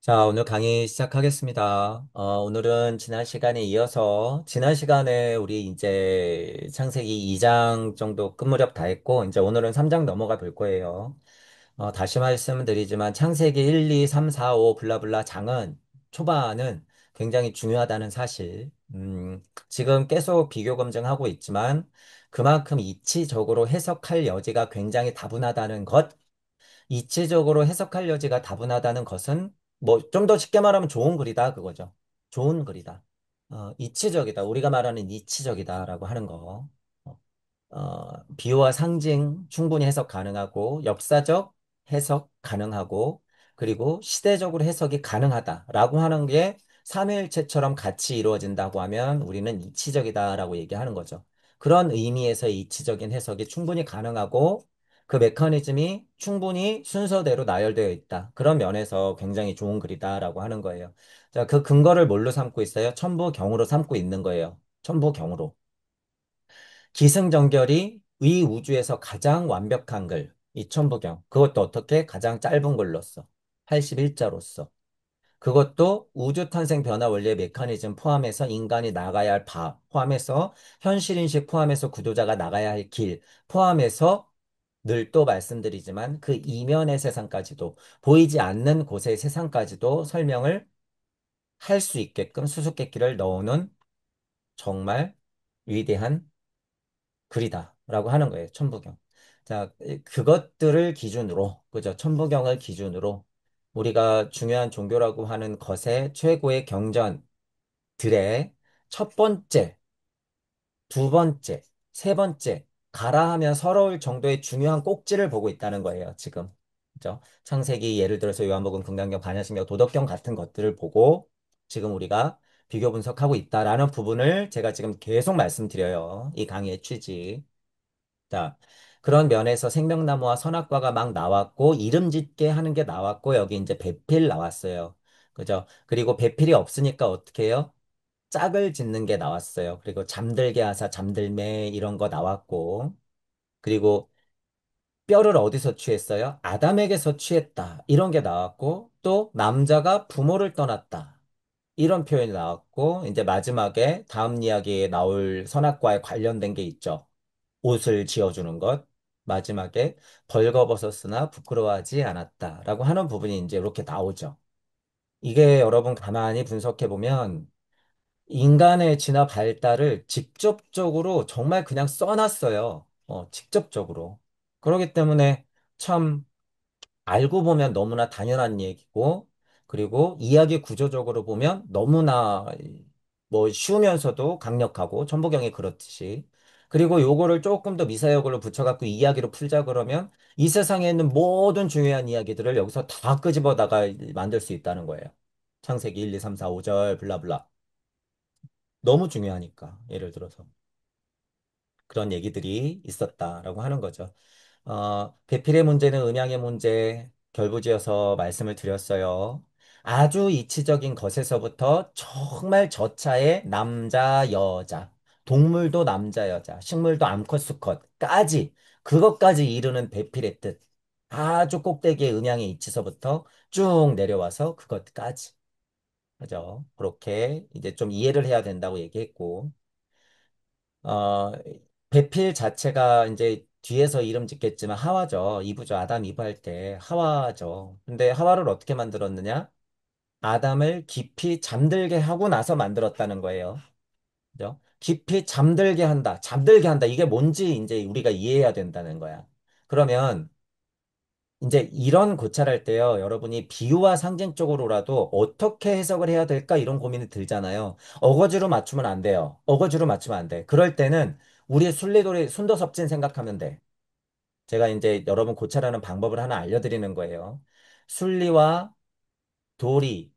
자, 오늘 강의 시작하겠습니다. 오늘은 지난 시간에 이어서, 지난 시간에 우리 이제 창세기 2장 정도 끝 무렵 다 했고, 이제 오늘은 3장 넘어가 볼 거예요. 다시 말씀드리지만 창세기 1, 2, 3, 4, 5 블라블라 장은, 초반은 굉장히 중요하다는 사실, 지금 계속 비교 검증하고 있지만, 그만큼 이치적으로 해석할 여지가 굉장히 다분하다는 것, 이치적으로 해석할 여지가 다분하다는 것은 뭐 좀 더 쉽게 말하면 좋은 글이다 그거죠. 좋은 글이다. 이치적이다. 우리가 말하는 이치적이다라고 하는 거. 어, 비유와 상징 충분히 해석 가능하고 역사적 해석 가능하고 그리고 시대적으로 해석이 가능하다라고 하는 게 삼위일체처럼 같이 이루어진다고 하면 우리는 이치적이다라고 얘기하는 거죠. 그런 의미에서 이치적인 해석이 충분히 가능하고 그 메커니즘이 충분히 순서대로 나열되어 있다. 그런 면에서 굉장히 좋은 글이다라고 하는 거예요. 자, 그 근거를 뭘로 삼고 있어요? 첨부경으로 삼고 있는 거예요. 첨부경으로. 기승전결이 이 우주에서 가장 완벽한 글, 이 천부경. 그것도 어떻게? 가장 짧은 글로 써. 81자로 써. 그것도 우주 탄생 변화 원리의 메커니즘 포함해서 인간이 나가야 할 바, 포함해서 현실인식 포함해서 구도자가 나가야 할 길, 포함해서 늘 또 말씀드리지만 그 이면의 세상까지도 보이지 않는 곳의 세상까지도 설명을 할 수 있게끔 수수께끼를 넣어놓은 정말 위대한 글이다라고 하는 거예요. 천부경. 자, 그것들을 기준으로, 그죠? 천부경을 기준으로 우리가 중요한 종교라고 하는 것의 최고의 경전들의 첫 번째, 두 번째, 세 번째, 가라 하면 서러울 정도의 중요한 꼭지를 보고 있다는 거예요, 지금. 그죠? 창세기, 예를 들어서 요한복음, 금강경, 반야신경, 도덕경 같은 것들을 보고 지금 우리가 비교 분석하고 있다라는 부분을 제가 지금 계속 말씀드려요. 이 강의의 취지. 자, 그런 면에서 생명나무와 선악과가 막 나왔고, 이름 짓게 하는 게 나왔고, 여기 이제 배필 나왔어요. 그죠? 그리고 배필이 없으니까 어떻게 해요? 짝을 짓는 게 나왔어요. 그리고 잠들게 하사, 잠들매, 이런 거 나왔고, 그리고 뼈를 어디서 취했어요? 아담에게서 취했다. 이런 게 나왔고, 또 남자가 부모를 떠났다. 이런 표현이 나왔고, 이제 마지막에 다음 이야기에 나올 선악과에 관련된 게 있죠. 옷을 지어주는 것. 마지막에 벌거벗었으나 부끄러워하지 않았다라고 하는 부분이 이제 이렇게 나오죠. 이게 여러분 가만히 분석해 보면 인간의 진화 발달을 직접적으로 정말 그냥 써놨어요. 직접적으로. 그렇기 때문에 참 알고 보면 너무나 당연한 얘기고, 그리고 이야기 구조적으로 보면 너무나 뭐 쉬우면서도 강력하고, 천부경이 그렇듯이. 그리고 요거를 조금 더 미사역으로 붙여갖고 이야기로 풀자 그러면 이 세상에 있는 모든 중요한 이야기들을 여기서 다 끄집어다가 만들 수 있다는 거예요. 창세기 1, 2, 3, 4, 5절, 블라블라. 너무 중요하니까, 예를 들어서. 그런 얘기들이 있었다라고 하는 거죠. 배필의 문제는 음양의 문제 결부지어서 말씀을 드렸어요. 아주 이치적인 것에서부터 정말 저차의 남자, 여자, 동물도 남자, 여자, 식물도 암컷, 수컷까지 그것까지 이르는 배필의 뜻. 아주 꼭대기의 음양의 이치서부터 쭉 내려와서 그것까지. 그죠? 그렇게 이제 좀 이해를 해야 된다고 얘기했고. 어, 배필 자체가 이제 뒤에서 이름 짓겠지만 하와죠. 이브죠. 아담 이브 할 때 하와죠. 근데 하와를 어떻게 만들었느냐? 아담을 깊이 잠들게 하고 나서 만들었다는 거예요. 그죠? 깊이 잠들게 한다. 잠들게 한다. 이게 뭔지 이제 우리가 이해해야 된다는 거야. 그러면 이제 이런 고찰할 때요, 여러분이 비유와 상징적으로라도 어떻게 해석을 해야 될까 이런 고민이 들잖아요. 어거지로 맞추면 안 돼요. 어거지로 맞추면 안 돼. 그럴 때는 우리 순리돌이 순도섭진 생각하면 돼. 제가 이제 여러분 고찰하는 방법을 하나 알려드리는 거예요. 순리와 도리,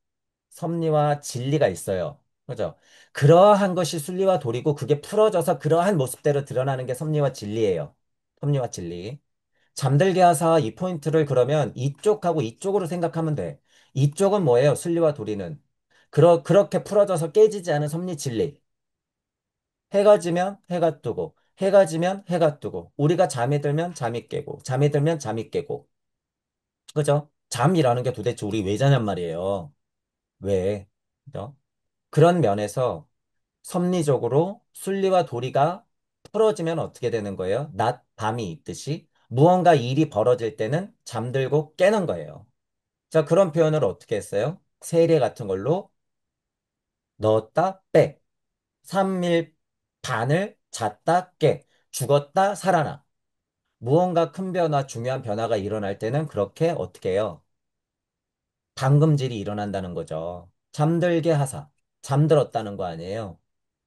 섭리와 진리가 있어요. 그죠? 그러한 것이 순리와 도리고 그게 풀어져서 그러한 모습대로 드러나는 게 섭리와 진리예요. 섭리와 진리. 잠들게 하사 이 포인트를 그러면 이쪽하고 이쪽으로 생각하면 돼. 이쪽은 뭐예요? 순리와 도리는. 그렇게 풀어져서 깨지지 않은 섭리 진리. 해가 지면 해가 뜨고, 해가 지면 해가 뜨고, 우리가 잠이 들면 잠이 깨고, 잠이 들면 잠이 깨고. 그죠? 잠이라는 게 도대체 우리 왜 자냔 말이에요. 왜? 그죠? 그런 면에서 섭리적으로 순리와 도리가 풀어지면 어떻게 되는 거예요? 낮, 밤이 있듯이 무언가 일이 벌어질 때는 잠들고 깨는 거예요. 자, 그런 표현을 어떻게 했어요? 세례 같은 걸로 넣었다, 빼. 3일 반을 잤다, 깨. 죽었다, 살아나. 무언가 큰 변화, 중요한 변화가 일어날 때는 그렇게 어떻게 해요? 당금질이 일어난다는 거죠. 잠들게 하사. 잠들었다는 거 아니에요.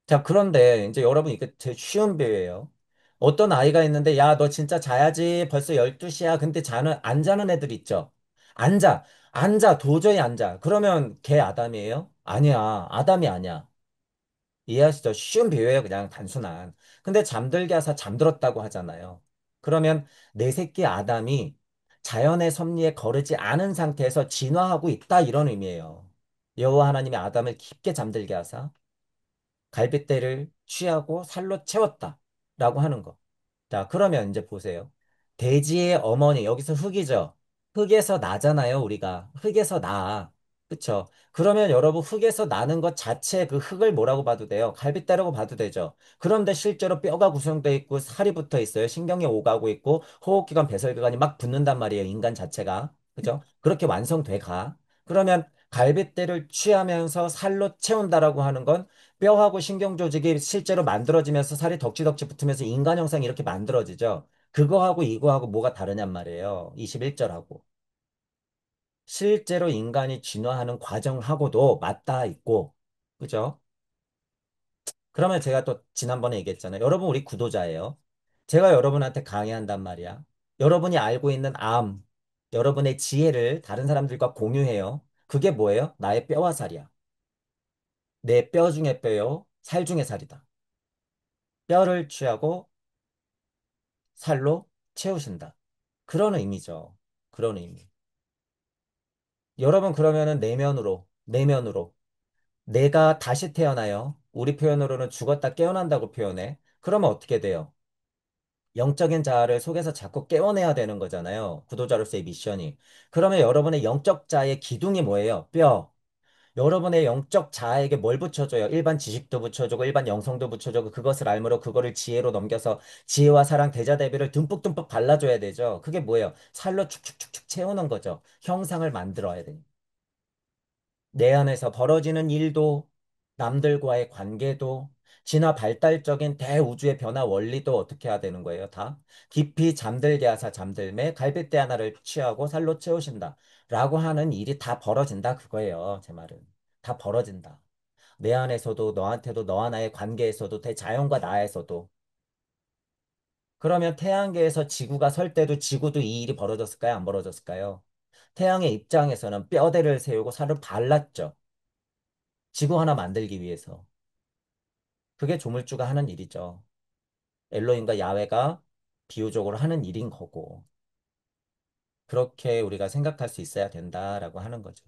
자, 그런데 이제 여러분 이게 되게 쉬운 비유예요. 어떤 아이가 있는데 야, 너 진짜 자야지. 벌써 12시야. 근데 안 자는 애들 있죠. 앉아. 앉아. 도저히 앉아. 그러면 걔 아담이에요? 아니야. 아담이 아니야. 이해하시죠? 쉬운 비유예요. 그냥 단순한. 근데 잠들게 하사 잠들었다고 하잖아요. 그러면 내 새끼 아담이 자연의 섭리에 거르지 않은 상태에서 진화하고 있다 이런 의미예요. 여호와 하나님이 아담을 깊게 잠들게 하사 갈빗대를 취하고 살로 채웠다 라고 하는 거. 자, 그러면 이제 보세요. 돼지의 어머니, 여기서 흙이죠. 흙에서 나잖아요, 우리가. 흙에서 나. 그쵸? 그러면 여러분, 흙에서 나는 것 자체 그 흙을 뭐라고 봐도 돼요? 갈빗대라고 봐도 되죠. 그런데 실제로 뼈가 구성되어 있고 살이 붙어 있어요. 신경이 오가고 있고 호흡기관, 배설기관이 막 붙는단 말이에요, 인간 자체가. 그죠? 그렇게 완성돼 가. 그러면 갈빗대를 취하면서 살로 채운다라고 하는 건 뼈하고 신경 조직이 실제로 만들어지면서 살이 덕지덕지 붙으면서 인간 형상이 이렇게 만들어지죠. 그거하고 이거하고 뭐가 다르냔 말이에요. 21절하고. 실제로 인간이 진화하는 과정하고도 맞닿아 있고, 그죠? 그러면 제가 또 지난번에 얘기했잖아요. 여러분, 우리 구도자예요. 제가 여러분한테 강의한단 말이야. 여러분이 알고 있는 여러분의 지혜를 다른 사람들과 공유해요. 그게 뭐예요? 나의 뼈와 살이야. 내 뼈 중에 뼈요, 살 중에 살이다. 뼈를 취하고 살로 채우신다. 그런 의미죠. 그런 의미. 여러분 그러면은 내면으로 내가 다시 태어나요. 우리 표현으로는 죽었다 깨어난다고 표현해. 그러면 어떻게 돼요? 영적인 자아를 속에서 자꾸 깨워내야 되는 거잖아요. 구도자로서의 미션이. 그러면 여러분의 영적 자아의 기둥이 뭐예요? 뼈. 여러분의 영적 자아에게 뭘 붙여줘요? 일반 지식도 붙여주고 일반 영성도 붙여주고 그것을 알므로 그거를 지혜로 넘겨서 지혜와 사랑 대자대비를 듬뿍듬뿍 발라줘야 되죠. 그게 뭐예요? 살로 축축축축 채우는 거죠. 형상을 만들어야 돼요. 내 안에서 벌어지는 일도 남들과의 관계도 진화 발달적인 대우주의 변화 원리도 어떻게 해야 되는 거예요? 다 깊이 잠들게 하사 잠들매 갈빗대 하나를 취하고 살로 채우신다 라고 하는 일이 다 벌어진다 그거예요. 제 말은. 다 벌어진다. 내 안에서도 너한테도 너와 나의 관계에서도 대자연과 나에서도 그러면 태양계에서 지구가 설 때도 지구도 이 일이 벌어졌을까요? 안 벌어졌을까요? 태양의 입장에서는 뼈대를 세우고 살을 발랐죠. 지구 하나 만들기 위해서. 그게 조물주가 하는 일이죠. 엘로힘과 야훼가 비유적으로 하는 일인 거고. 그렇게 우리가 생각할 수 있어야 된다라고 하는 거죠.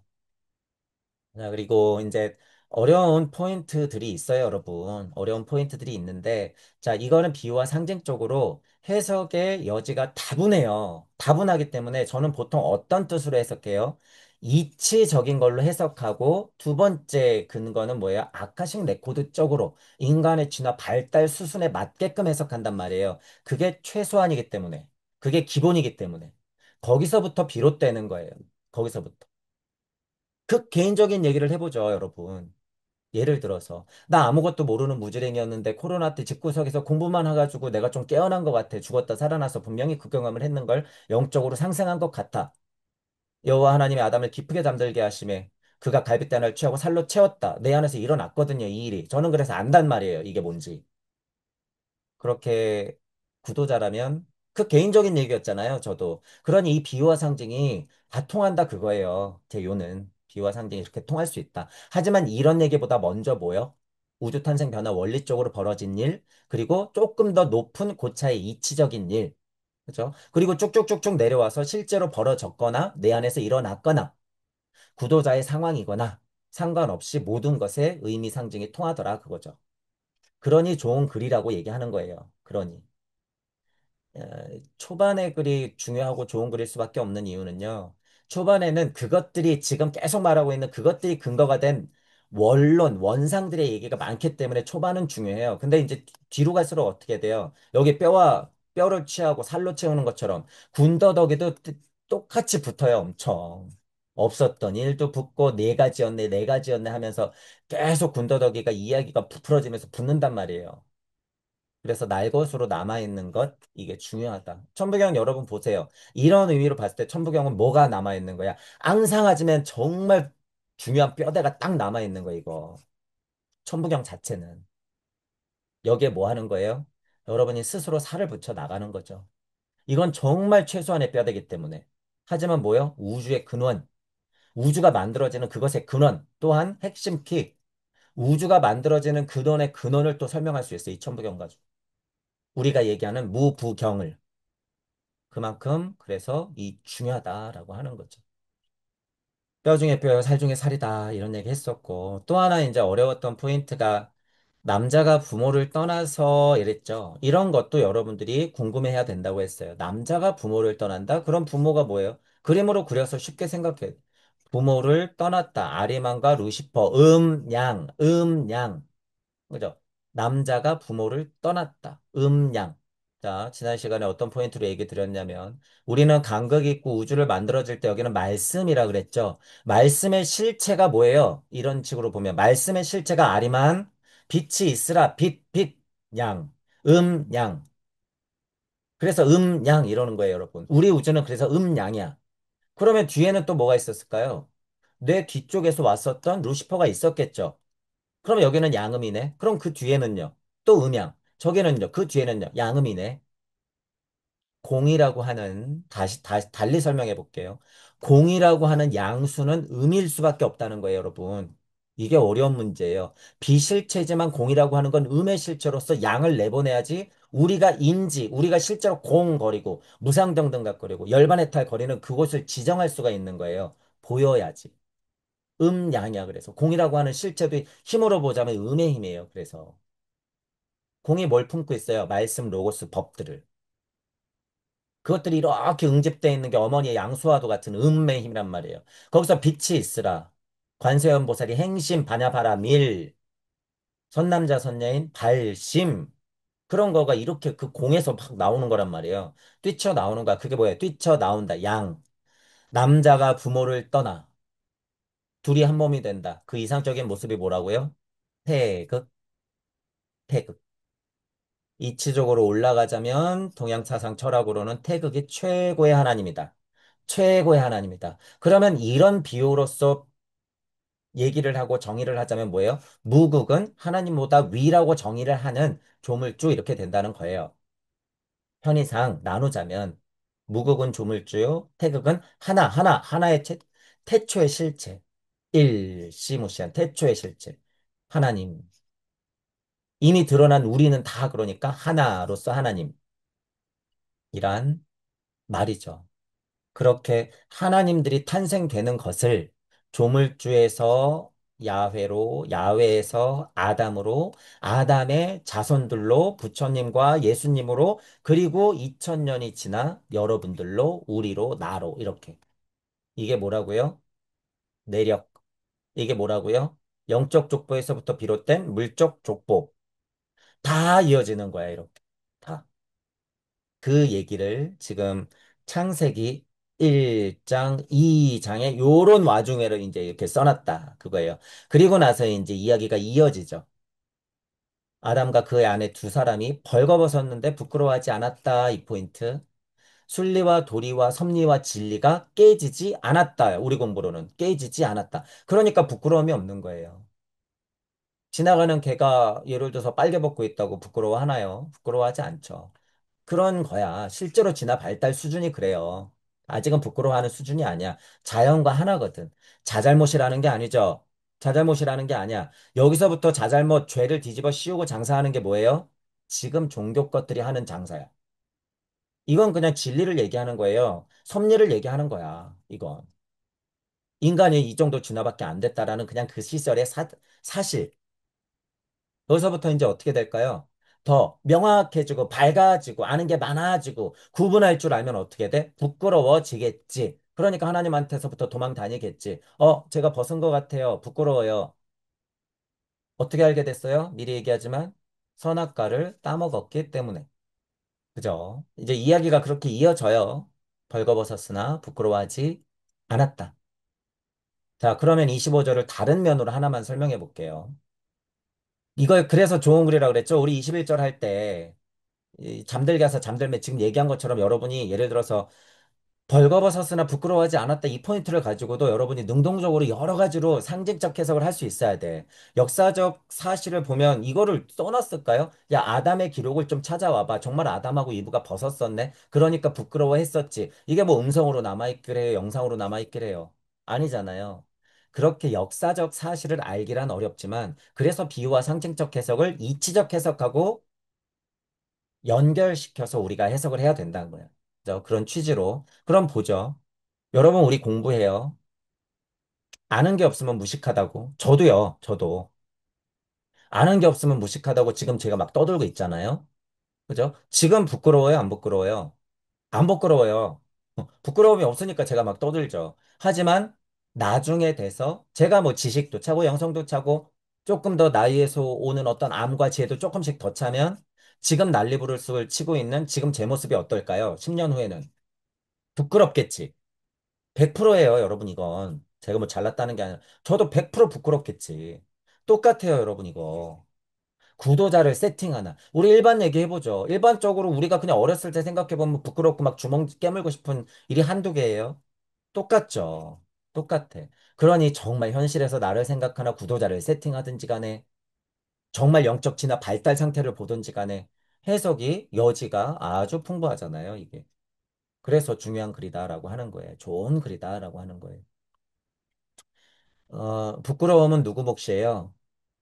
자, 그리고 이제 어려운 포인트들이 있어요, 여러분. 어려운 포인트들이 있는데, 자, 이거는 비유와 상징적으로 해석의 여지가 다분해요. 다분하기 때문에 저는 보통 어떤 뜻으로 해석해요? 이치적인 걸로 해석하고 두 번째 근거는 뭐예요? 아카식 레코드 쪽으로 인간의 진화 발달 수순에 맞게끔 해석한단 말이에요. 그게 최소한이기 때문에. 그게 기본이기 때문에. 거기서부터 비롯되는 거예요. 거기서부터. 개인적인 얘기를 해보죠, 여러분. 예를 들어서 나 아무것도 모르는 무지랭이였는데 코로나 때 집구석에서 공부만 해가지고 내가 좀 깨어난 것 같아. 죽었다 살아나서 분명히 그 경험을 했는 걸 영적으로 상생한 것 같아. 여호와 하나님의 아담을 깊게 잠들게 하심에 그가 갈빗대를 취하고 살로 채웠다. 내 안에서 일어났거든요, 이 일이. 저는 그래서 안단 말이에요, 이게 뭔지. 그렇게 구도자라면 그 개인적인 얘기였잖아요, 저도. 그러니 이 비유와 상징이 다 통한다 그거예요. 제 요는. 비유와 상징이 이렇게 통할 수 있다. 하지만 이런 얘기보다 먼저 뭐요? 우주 탄생 변화 원리 쪽으로 벌어진 일, 그리고 조금 더 높은 고차의 이치적인 일. 그죠? 그리고 쭉쭉쭉쭉 내려와서 실제로 벌어졌거나 내 안에서 일어났거나 구도자의 상황이거나 상관없이 모든 것에 의미 상징이 통하더라 그거죠. 그러니 좋은 글이라고 얘기하는 거예요. 그러니. 초반의 글이 중요하고 좋은 글일 수밖에 없는 이유는요. 초반에는 그것들이 지금 계속 말하고 있는 그것들이 근거가 된 원론, 원상들의 얘기가 많기 때문에 초반은 중요해요. 근데 이제 뒤로 갈수록 어떻게 돼요? 여기 뼈와 뼈를 취하고 살로 채우는 것처럼 군더더기도 똑같이 붙어요, 엄청. 없었던 일도 붙고 네 가지였네, 네 가지였네 하면서 계속 군더더기가 이야기가 부풀어지면서 붙는단 말이에요. 그래서 날 것으로 남아있는 것, 이게 중요하다. 천부경 여러분 보세요. 이런 의미로 봤을 때 천부경은 뭐가 남아있는 거야? 앙상하지만 정말 중요한 뼈대가 딱 남아있는 거, 이거. 천부경 자체는. 여기에 뭐 하는 거예요? 여러분이 스스로 살을 붙여 나가는 거죠. 이건 정말 최소한의 뼈대기 때문에. 하지만 뭐요? 우주의 근원. 우주가 만들어지는 그것의 근원. 또한 핵심 키. 우주가 만들어지는 근원의 근원을 또 설명할 수 있어요. 이 천부경 가지고. 우리가 얘기하는 무부경을. 그만큼 그래서 이 중요하다라고 하는 거죠. 뼈 중에 뼈, 살 중에 살이다 이런 얘기 했었고 또 하나 이제 어려웠던 포인트가 남자가 부모를 떠나서 이랬죠. 이런 것도 여러분들이 궁금해해야 된다고 했어요. 남자가 부모를 떠난다? 그럼 부모가 뭐예요? 그림으로 그려서 쉽게 생각해. 부모를 떠났다. 아리만과 루시퍼, 양. 그죠? 남자가 부모를 떠났다. 음양. 자, 지난 시간에 어떤 포인트로 얘기 드렸냐면, 우리는 간극 있고 우주를 만들어질 때 여기는 말씀이라 그랬죠. 말씀의 실체가 뭐예요? 이런 식으로 보면, 말씀의 실체가 아리만, 빛이 있으라, 양. 양. 그래서 양 이러는 거예요, 여러분. 우리 우주는 그래서 양이야. 그러면 뒤에는 또 뭐가 있었을까요? 내 뒤쪽에서 왔었던 루시퍼가 있었겠죠. 그럼 여기는 양음이네. 그럼 그 뒤에는요. 또 음양. 저기는요. 그 뒤에는요. 양음이네. 공이라고 하는 다시 달리 설명해 볼게요. 공이라고 하는 양수는 음일 수밖에 없다는 거예요, 여러분. 이게 어려운 문제예요. 비실체지만 공이라고 하는 건 음의 실체로서 양을 내보내야지 우리가 실제로 공거리고 무상등등각거리고 열반해탈 거리는 그곳을 지정할 수가 있는 거예요. 보여야지. 양이야, 그래서. 공이라고 하는 실체도 힘으로 보자면 음의 힘이에요, 그래서. 공이 뭘 품고 있어요? 말씀, 로고스, 법들을. 그것들이 이렇게 응집되어 있는 게 어머니의 양수와도 같은 음의 힘이란 말이에요. 거기서 빛이 있으라. 관세음보살이 행심, 반야바라, 밀, 선남자, 선녀인, 발심. 그런 거가 이렇게 그 공에서 막 나오는 거란 말이에요. 뛰쳐나오는 거야. 그게 뭐예요? 뛰쳐나온다. 양. 남자가 부모를 떠나. 둘이 한 몸이 된다. 그 이상적인 모습이 뭐라고요? 태극, 태극. 이치적으로 올라가자면 동양사상 철학으로는 태극이 최고의 하나님이다. 최고의 하나님이다. 그러면 이런 비유로서 얘기를 하고 정의를 하자면 뭐예요? 무국은 하나님보다 위라고 정의를 하는 조물주 이렇게 된다는 거예요. 편의상 나누자면 무국은 조물주요. 태극은 하나의 태초의 실체. 일시무시한 태초의 실체. 하나님. 이미 드러난 우리는 다 그러니까 하나로서 하나님이란 말이죠. 그렇게 하나님들이 탄생되는 것을 조물주에서 야훼로, 야훼에서 아담으로, 아담의 자손들로 부처님과 예수님으로, 그리고 2000년이 지나 여러분들로, 우리로, 나로, 이렇게. 이게 뭐라고요? 내력. 이게 뭐라고요? 영적 족보에서부터 비롯된 물적 족보. 다 이어지는 거야, 이렇게. 다. 그 얘기를 지금 창세기 1장, 2장에 요런 와중에를 이제 이렇게 써놨다. 그거예요. 그리고 나서 이제 이야기가 이어지죠. 아담과 그의 아내 두 사람이 벌거벗었는데 부끄러워하지 않았다. 이 포인트. 순리와 도리와 섭리와 진리가 깨지지 않았다. 우리 공부로는 깨지지 않았다. 그러니까 부끄러움이 없는 거예요. 지나가는 개가 예를 들어서 빨개 벗고 있다고 부끄러워하나요? 부끄러워하지 않죠. 그런 거야. 실제로 진화 발달 수준이 그래요. 아직은 부끄러워하는 수준이 아니야. 자연과 하나거든. 자잘못이라는 게 아니죠. 자잘못이라는 게 아니야. 여기서부터 자잘못, 죄를 뒤집어 씌우고 장사하는 게 뭐예요? 지금 종교 것들이 하는 장사야. 이건 그냥 진리를 얘기하는 거예요. 섭리를 얘기하는 거야. 이건. 인간이 이 정도 진화밖에 안 됐다라는 그냥 그 시절의 사실. 여기서부터 이제 어떻게 될까요? 더 명확해지고 밝아지고 아는 게 많아지고 구분할 줄 알면 어떻게 돼? 부끄러워지겠지. 그러니까 하나님한테서부터 도망 다니겠지. 제가 벗은 것 같아요. 부끄러워요. 어떻게 알게 됐어요? 미리 얘기하지만 선악과를 따먹었기 때문에. 그죠? 이제 이야기가 그렇게 이어져요. 벌거벗었으나 부끄러워하지 않았다. 자, 그러면 25절을 다른 면으로 하나만 설명해 볼게요. 이걸 그래서 좋은 글이라 그랬죠? 우리 21절 할 때, 잠들게 해서 잠들매 지금 얘기한 것처럼 여러분이 예를 들어서 벌거벗었으나 부끄러워하지 않았다. 이 포인트를 가지고도 여러분이 능동적으로 여러 가지로 상징적 해석을 할 수 있어야 돼. 역사적 사실을 보면 이거를 써놨을까요? 야, 아담의 기록을 좀 찾아와봐. 정말 아담하고 이브가 벗었었네. 그러니까 부끄러워했었지. 이게 뭐 음성으로 남아있기래요? 영상으로 남아있기래요? 아니잖아요. 그렇게 역사적 사실을 알기란 어렵지만 그래서 비유와 상징적 해석을 이치적 해석하고 연결시켜서 우리가 해석을 해야 된다는 거예요. 그죠? 그런 취지로. 그럼 보죠. 여러분, 우리 공부해요. 아는 게 없으면 무식하다고. 저도요, 저도. 아는 게 없으면 무식하다고 지금 제가 막 떠들고 있잖아요. 그죠? 지금 부끄러워요, 안 부끄러워요? 안 부끄러워요. 부끄러움이 없으니까 제가 막 떠들죠. 하지만 나중에 돼서 제가 뭐 지식도 차고 영성도 차고 조금 더 나이에서 오는 어떤 암과 지혜도 조금씩 더 차면 지금 난리부르스를 치고 있는 지금 제 모습이 어떨까요? 10년 후에는. 부끄럽겠지. 100%예요, 여러분, 이건. 제가 뭐 잘났다는 게 아니라, 저도 100% 부끄럽겠지. 똑같아요, 여러분, 이거. 구도자를 세팅하나. 우리 일반 얘기해보죠. 일반적으로 우리가 그냥 어렸을 때 생각해보면 부끄럽고 막 주먹 깨물고 싶은 일이 한두 개예요. 똑같죠. 똑같아. 그러니 정말 현실에서 나를 생각하나 구도자를 세팅하든지 간에, 정말 영적 진화 발달 상태를 보든지 간에, 해석이 여지가 아주 풍부하잖아요, 이게. 그래서 중요한 글이다라고 하는 거예요. 좋은 글이다라고 하는 거예요. 부끄러움은 누구 몫이에요?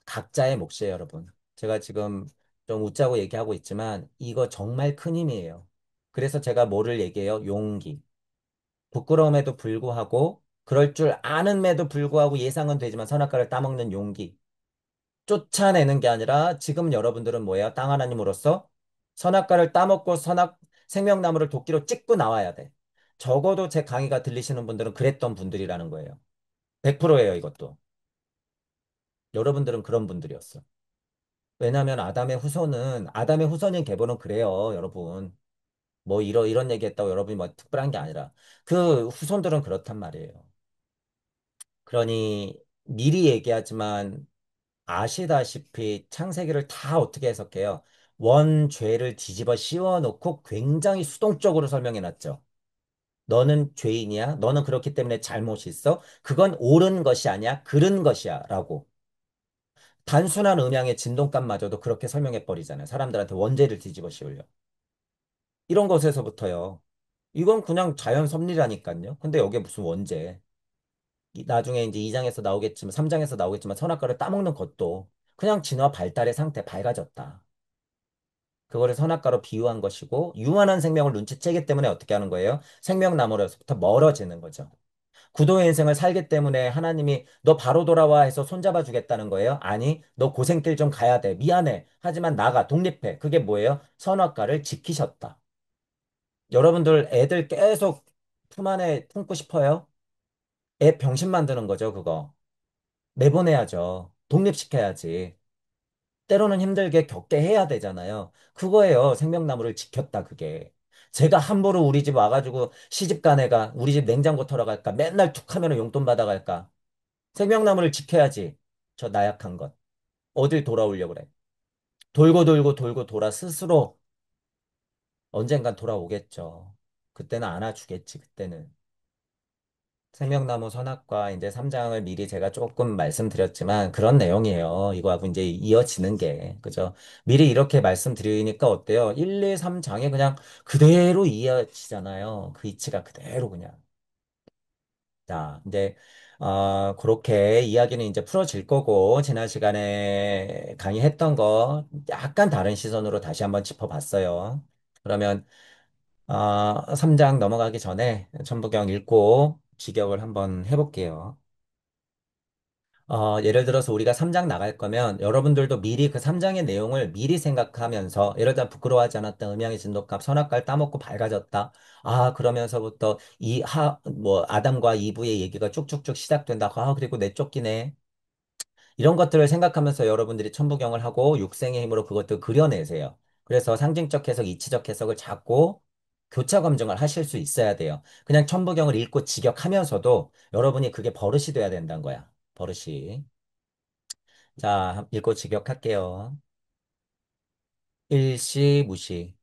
각자의 몫이에요, 여러분. 제가 지금 좀 웃자고 얘기하고 있지만 이거 정말 큰 힘이에요. 그래서 제가 뭐를 얘기해요? 용기. 부끄러움에도 불구하고 그럴 줄 아는에도 불구하고 예상은 되지만 선악과를 따먹는 용기. 쫓아내는 게 아니라 지금 여러분들은 뭐예요? 땅 하나님으로서 선악과를 따먹고 생명나무를 도끼로 찍고 나와야 돼. 적어도 제 강의가 들리시는 분들은 그랬던 분들이라는 거예요. 100%예요, 이것도. 여러분들은 그런 분들이었어. 왜냐하면 아담의 후손인 계보는 그래요, 여러분. 뭐 이런 얘기 했다고 여러분이 뭐 특별한 게 아니라 그 후손들은 그렇단 말이에요. 그러니 미리 얘기하지만 아시다시피 창세기를 다 어떻게 해석해요? 원죄를 뒤집어 씌워놓고 굉장히 수동적으로 설명해 놨죠. 너는 죄인이야. 너는 그렇기 때문에 잘못이 있어. 그건 옳은 것이 아니야. 그른 것이야. 라고. 단순한 음향의 진동값마저도 그렇게 설명해 버리잖아요. 사람들한테 원죄를 뒤집어 씌우려. 이런 것에서부터요. 이건 그냥 자연 섭리라니까요. 근데 여기에 무슨 원죄. 나중에 이제 2장에서 나오겠지만, 3장에서 나오겠지만 선악과를 따먹는 것도 그냥 진화 발달의 상태 밝아졌다. 그거를 선악과로 비유한 것이고, 유한한 생명을 눈치채기 때문에 어떻게 하는 거예요? 생명나무로부터 멀어지는 거죠. 구도의 인생을 살기 때문에 하나님이 너 바로 돌아와 해서 손잡아 주겠다는 거예요? 아니, 너 고생길 좀 가야 돼. 미안해. 하지만 나가, 독립해. 그게 뭐예요? 선악과를 지키셨다. 여러분들 애들 계속 품 안에 품고 싶어요? 애 병신 만드는 거죠, 그거. 내보내야죠. 독립시켜야지. 때로는 힘들게 겪게 해야 되잖아요. 그거예요. 생명나무를 지켰다, 그게. 제가 함부로 우리 집 와가지고 시집간 애가 우리 집 냉장고 털어 갈까? 맨날 툭 하면 용돈 받아갈까? 생명나무를 지켜야지. 저 나약한 것. 어딜 돌아오려고 그래. 돌고 돌고 돌고 돌아 스스로 언젠간 돌아오겠죠. 그때는 안아주겠지, 그때는. 생명나무 선악과 이제 3장을 미리 제가 조금 말씀드렸지만 그런 내용이에요. 이거하고 이제 이어지는 게. 그죠? 미리 이렇게 말씀드리니까 어때요? 1, 2, 3장에 그냥 그대로 이어지잖아요. 그 이치가 그대로 그냥. 자, 이제, 그렇게 이야기는 이제 풀어질 거고, 지난 시간에 강의했던 거 약간 다른 시선으로 다시 한번 짚어봤어요. 그러면, 3장 넘어가기 전에 천부경 읽고 직역을 한번 해볼게요. 예를 들어서 우리가 3장 나갈 거면 여러분들도 미리 그 3장의 내용을 미리 생각하면서 예를 들어 부끄러워하지 않았다. 음양의 진돗값 선악과를 따먹고 밝아졌다. 아, 그러면서부터 아담과 이브의 얘기가 쭉쭉쭉 시작된다. 아, 그리고 내쫓기네. 이런 것들을 생각하면서 여러분들이 천부경을 하고 육생의 힘으로 그것도 그려내세요. 그래서 상징적 해석, 이치적 해석을 자꾸 교차 검증을 하실 수 있어야 돼요. 그냥 천부경을 읽고 직역하면서도 여러분이 그게 버릇이 돼야 된다는 거야. 버릇이. 자, 읽고 직역할게요. 일시, 무시.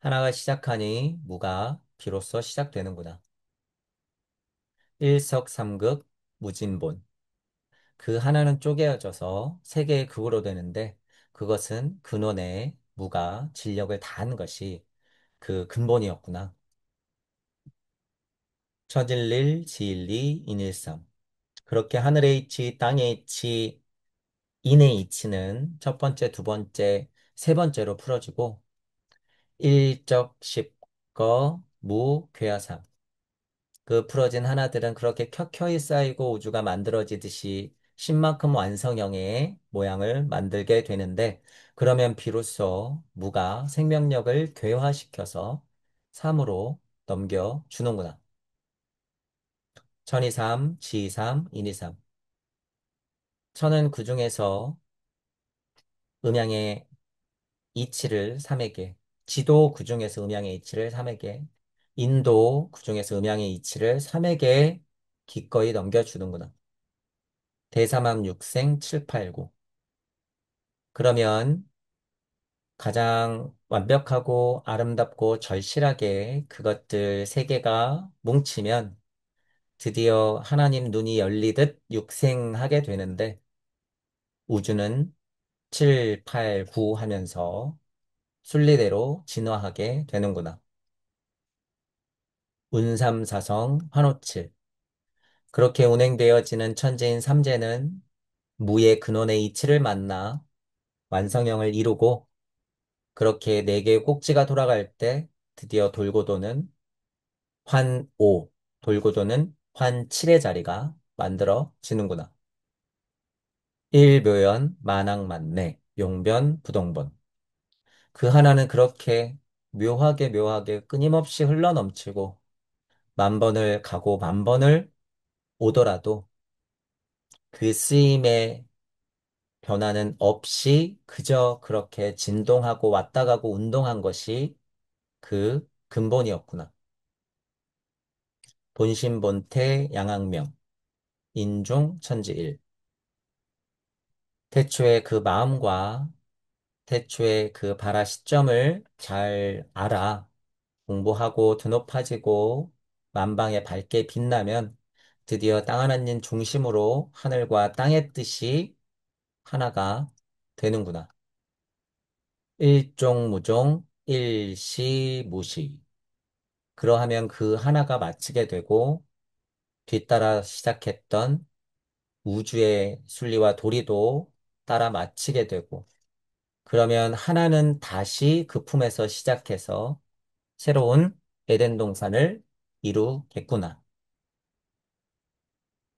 하나가 시작하니 무가 비로소 시작되는구나. 일석삼극, 무진본. 그 하나는 쪼개어져서 세 개의 극으로 되는데 그것은 근원에 무가 진력을 다한 것이 그 근본이었구나. 처질일, 지일리, 인일삼. 그렇게 하늘의 이치, 땅의 이치, 인의 이치는 첫 번째, 두 번째, 세 번째로 풀어지고 일적, 십거, 무, 괴하삼. 그 풀어진 하나들은 그렇게 켜켜이 쌓이고 우주가 만들어지듯이 신만큼 완성형의 모양을 만들게 되는데 그러면 비로소 무가 생명력을 괴화시켜서 3으로 넘겨주는구나. 천이삼, 지이삼, 인이삼. 천은 그 중에서 음양의 이치를 3에게, 지도 그 중에서 음양의 이치를 3에게, 인도 그 중에서 음양의 이치를 3에게 기꺼이 넘겨주는구나. 대사막 육생 7, 8, 9. 그러면 가장 완벽하고 아름답고 절실하게 그것들 세 개가 뭉치면 드디어 하나님 눈이 열리듯 육생하게 되는데 우주는 7, 8, 9 하면서 순리대로 진화하게 되는구나. 운삼사성 환호칠. 그렇게 운행되어지는 천재인 삼재는 무의 근원의 이치를 만나 완성형을 이루고 그렇게 네 개의 꼭지가 돌아갈 때 드디어 돌고 도는 환5, 돌고 도는 환7의 자리가 만들어지는구나. 일묘연, 만왕만내, 용변, 부동본. 그 하나는 그렇게 묘하게 묘하게 끊임없이 흘러넘치고 만 번을 가고 만 번을 오더라도 그 쓰임의 변화는 없이 그저 그렇게 진동하고 왔다 가고 운동한 것이 그 근본이었구나. 본심본태 양악명, 인중 천지일. 태초의 그 마음과 태초의 그 발화 시점을 잘 알아 공부하고 드높아지고 만방에 밝게 빛나면 드디어 땅 하나님 중심으로 하늘과 땅의 뜻이 하나가 되는구나. 일종무종, 일시무시. 그러하면 그 하나가 마치게 되고 뒤따라 시작했던 우주의 순리와 도리도 따라 마치게 되고 그러면 하나는 다시 그 품에서 시작해서 새로운 에덴 동산을 이루겠구나.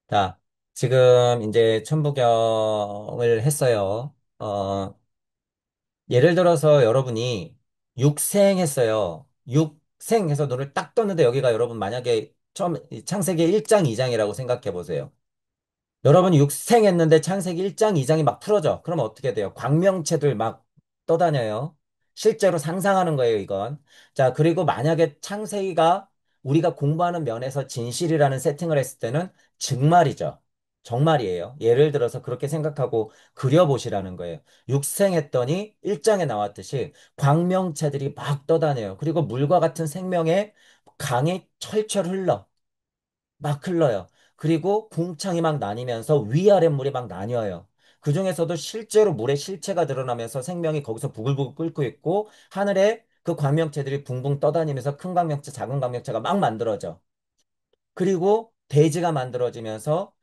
자, 지금 이제 천부경을 했어요. 예를 들어서 여러분이 육생했어요. 육생해서 눈을 딱 떴는데 여기가 여러분 만약에 처음 창세기 1장, 2장이라고 생각해 보세요. 여러분이 육생했는데 창세기 1장, 2장이 막 풀어져. 그러면 어떻게 돼요? 광명체들 막 떠다녀요. 실제로 상상하는 거예요, 이건. 자, 그리고 만약에 창세기가 우리가 공부하는 면에서 진실이라는 세팅을 했을 때는 정말이죠. 정말이에요. 예를 들어서 그렇게 생각하고 그려보시라는 거예요. 육생했더니 1장에 나왔듯이 광명체들이 막 떠다녀요. 그리고 물과 같은 생명의 강이 철철 흘러. 막 흘러요. 그리고 궁창이 막 나뉘면서 위아랫물이 막 나뉘어요. 그 중에서도 실제로 물의 실체가 드러나면서 생명이 거기서 부글부글 끓고 있고 하늘에 그 광명체들이 붕붕 떠다니면서 큰 광명체, 작은 광명체가 막 만들어져. 그리고 대지가 만들어지면서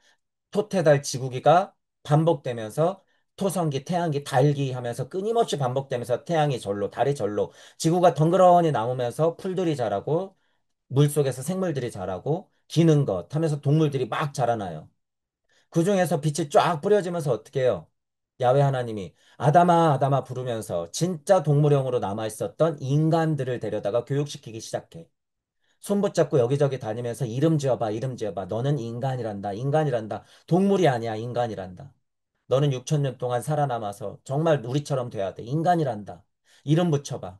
토태달 지구기가 반복되면서 토성기, 태양기, 달기 하면서 끊임없이 반복되면서 태양이 절로, 달이 절로, 지구가 덩그러니 남으면서 풀들이 자라고 물속에서 생물들이 자라고 기는 것 하면서 동물들이 막 자라나요. 그 중에서 빛이 쫙 뿌려지면서 어떻게 해요? 야훼 하나님이 아담아, 아담아 부르면서 진짜 동물형으로 남아있었던 인간들을 데려다가 교육시키기 시작해. 손 붙잡고 여기저기 다니면서 이름 지어봐, 이름 지어봐. 너는 인간이란다, 인간이란다. 동물이 아니야, 인간이란다. 너는 6천 년 동안 살아남아서 정말 우리처럼 돼야 돼. 인간이란다. 이름 붙여봐.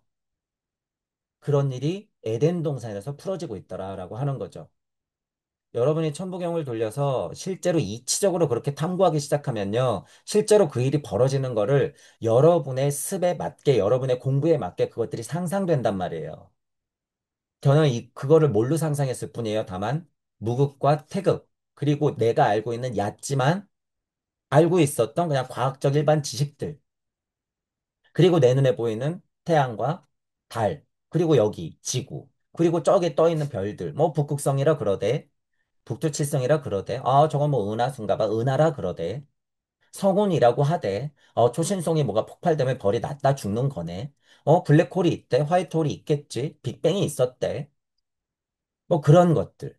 그런 일이 에덴 동산에서 풀어지고 있더라라고 하는 거죠. 여러분이 천부경을 돌려서 실제로 이치적으로 그렇게 탐구하기 시작하면요. 실제로 그 일이 벌어지는 거를 여러분의 습에 맞게, 여러분의 공부에 맞게 그것들이 상상된단 말이에요. 저는 그거를 뭘로 상상했을 뿐이에요. 다만, 무극과 태극, 그리고 내가 알고 있는 얕지만 알고 있었던 그냥 과학적 일반 지식들, 그리고 내 눈에 보이는 태양과 달, 그리고 여기 지구, 그리고 저기 떠 있는 별들, 뭐 북극성이라 그러대. 북두칠성이라 그러대. 저건 뭐 은하수인가 봐. 은하라 그러대. 성운이라고 하대. 초신성이 뭐가 폭발되면 별이 났다 죽는 거네. 블랙홀이 있대. 화이트홀이 있겠지. 빅뱅이 있었대. 뭐 그런 것들.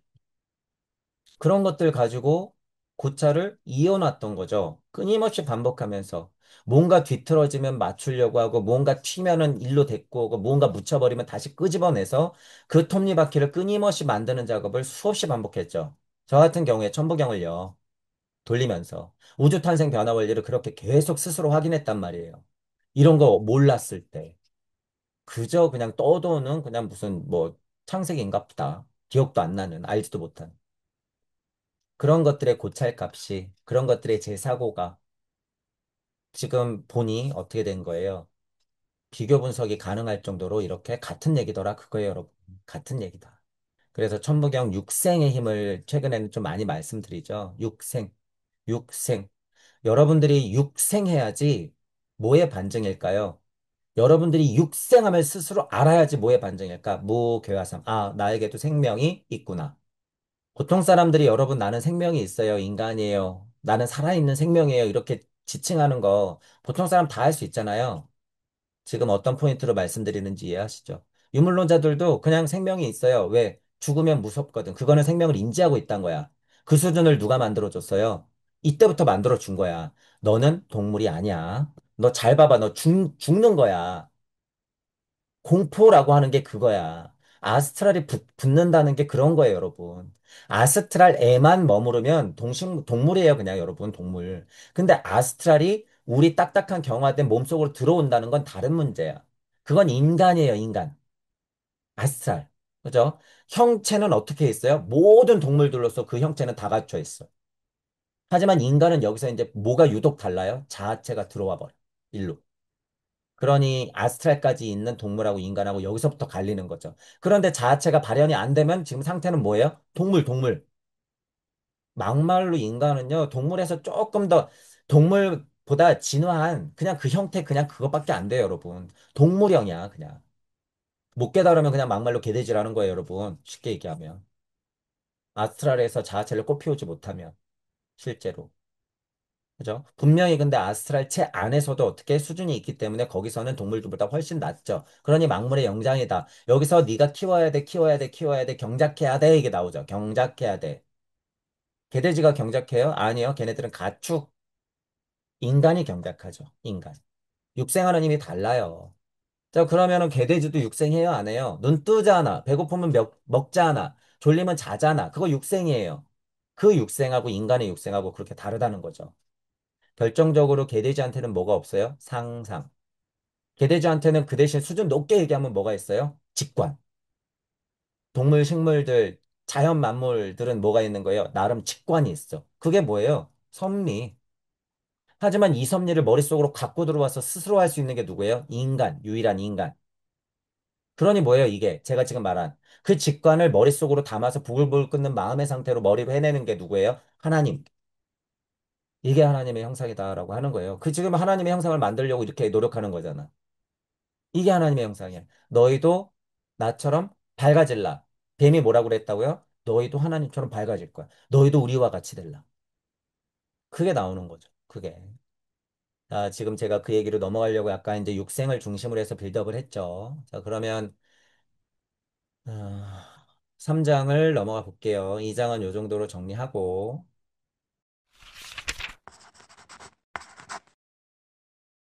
그런 것들 가지고 고차를 이어놨던 거죠. 끊임없이 반복하면서. 뭔가 뒤틀어지면 맞추려고 하고, 뭔가 튀면은 일로 데리고 오고, 뭔가 묻혀버리면 다시 끄집어내서 그 톱니바퀴를 끊임없이 만드는 작업을 수없이 반복했죠. 저 같은 경우에 천부경을요. 돌리면서 우주 탄생 변화 원리를 그렇게 계속 스스로 확인했단 말이에요. 이런 거 몰랐을 때. 그저 그냥 떠도는 그냥 무슨 뭐 창세기인가 보다. 기억도 안 나는, 알지도 못한. 그런 것들의 고찰값이, 그런 것들의 제 사고가 지금 보니 어떻게 된 거예요? 비교 분석이 가능할 정도로 이렇게 같은 얘기더라. 그거예요, 여러분. 같은 얘기다. 그래서 천부경 육생의 힘을 최근에는 좀 많이 말씀드리죠. 육생, 육생. 여러분들이 육생해야지 뭐의 반증일까요? 여러분들이 육생함을 스스로 알아야지 뭐의 반증일까? 무교화삼. 나에게도 생명이 있구나. 보통 사람들이 여러분 나는 생명이 있어요. 인간이에요. 나는 살아있는 생명이에요. 이렇게 지칭하는 거 보통 사람 다 할 수 있잖아요. 지금 어떤 포인트로 말씀드리는지 이해하시죠? 유물론자들도 그냥 생명이 있어요. 왜? 죽으면 무섭거든. 그거는 생명을 인지하고 있단 거야. 그 수준을 누가 만들어줬어요? 이때부터 만들어준 거야. 너는 동물이 아니야. 너 잘 봐봐. 너 죽는 거야. 공포라고 하는 게 그거야. 아스트랄이 붙는다는 게 그런 거예요, 여러분. 아스트랄에만 머무르면 동물이에요, 그냥 여러분, 동물. 근데 아스트랄이 우리 딱딱한 경화된 몸속으로 들어온다는 건 다른 문제야. 그건 인간이에요, 인간. 아스트랄. 그죠? 형체는 어떻게 있어요? 모든 동물들로서 그 형체는 다 갖춰 있어. 하지만 인간은 여기서 이제 뭐가 유독 달라요? 자아체가 들어와 버려. 일로. 그러니 아스트랄까지 있는 동물하고 인간하고 여기서부터 갈리는 거죠. 그런데 자아체가 발현이 안 되면 지금 상태는 뭐예요? 동물, 동물. 막말로 인간은요, 동물에서 조금 더 동물보다 진화한 그냥 그 형태 그냥 그것밖에 안 돼요, 여러분. 동물형이야, 그냥. 못 깨달으면 그냥 막말로 개돼지라는 거예요, 여러분. 쉽게 얘기하면. 아스트랄에서 자아체를 꽃피우지 못하면, 실제로. 그죠? 분명히 근데 아스트랄체 안에서도 어떻게 수준이 있기 때문에 거기서는 동물들보다 훨씬 낫죠. 그러니 막물의 영장이다. 여기서 네가 키워야 돼, 키워야 돼, 키워야 돼, 경작해야 돼. 이게 나오죠. 경작해야 돼. 개돼지가 경작해요? 아니요. 걔네들은 가축, 인간이 경작하죠. 인간. 육생하는 힘이 달라요. 자, 그러면은 개돼지도 육생해요? 안 해요? 눈 뜨잖아. 배고프면 먹잖아. 졸리면 자잖아. 그거 육생이에요. 그 육생하고 인간의 육생하고 그렇게 다르다는 거죠. 결정적으로 개돼지한테는 뭐가 없어요? 상상. 개돼지한테는 그 대신 수준 높게 얘기하면 뭐가 있어요? 직관. 동물, 식물들, 자연 만물들은 뭐가 있는 거예요? 나름 직관이 있어. 그게 뭐예요? 섭리. 하지만 이 섭리를 머릿속으로 갖고 들어와서 스스로 할 수 있는 게 누구예요? 인간, 유일한 인간. 그러니 뭐예요, 이게? 제가 지금 말한 그 직관을 머릿속으로 담아서 부글부글 끓는 마음의 상태로 머리로 해내는 게 누구예요? 하나님. 이게 하나님의 형상이다라고 하는 거예요. 그 지금 하나님의 형상을 만들려고 이렇게 노력하는 거잖아. 이게 하나님의 형상이야. 너희도 나처럼 밝아질라. 뱀이 뭐라고 그랬다고요? 너희도 하나님처럼 밝아질 거야. 너희도 우리와 같이 될라. 그게 나오는 거죠. 그게. 지금 제가 그 얘기로 넘어가려고 약간 이제 육생을 중심으로 해서 빌드업을 했죠. 자, 그러면 3장을 넘어가 볼게요. 2장은 요 정도로 정리하고